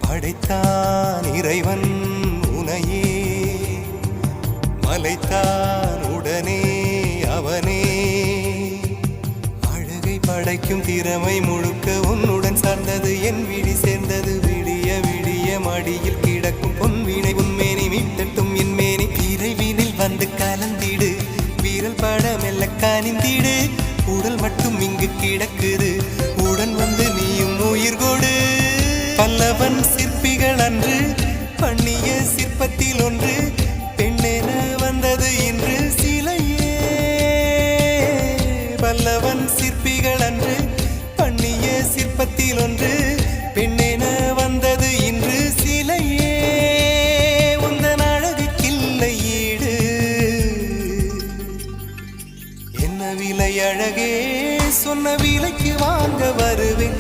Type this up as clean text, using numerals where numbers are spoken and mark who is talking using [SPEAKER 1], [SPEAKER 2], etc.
[SPEAKER 1] படைத்தான் இறைவன் உனையே, மலைத்தான் உடனே அவனே. அழகை படைக்கும் திறமை முழுக்க உன்னுடன் சார்ந்தது, என் விழி சேர்ந்தது. விடிய விடிய மடியில் கிடக்கும் பொன்வினை உன்மேனி மீட்டட்டும் என் மேனி. இறைவினில் வந்து கலந்திடு, வீரல் பட மெல்ல கனிந்திடு. உடல் மட்டும் இங்கு கிடக்குது, உடன் வந்து நீயும் உயிர் கொடு. பல்லவன் சிற்பிகள் அன்று பண்ணிய சிற்பத்தில் ஒன்று, பெண்ணென வந்தது இன்று சிலையே. பல்லவன் சிற்பிகள் அன்று பண்ணிய சிற்பத்தில் ஒன்று, பெண்ணென வந்தது இன்று சிலையே. உந்தன் அழகுக்கில்லை ஈடு, என்ன விலை அழகே, சொன்ன விலைக்கு வாங்க வருவேன்.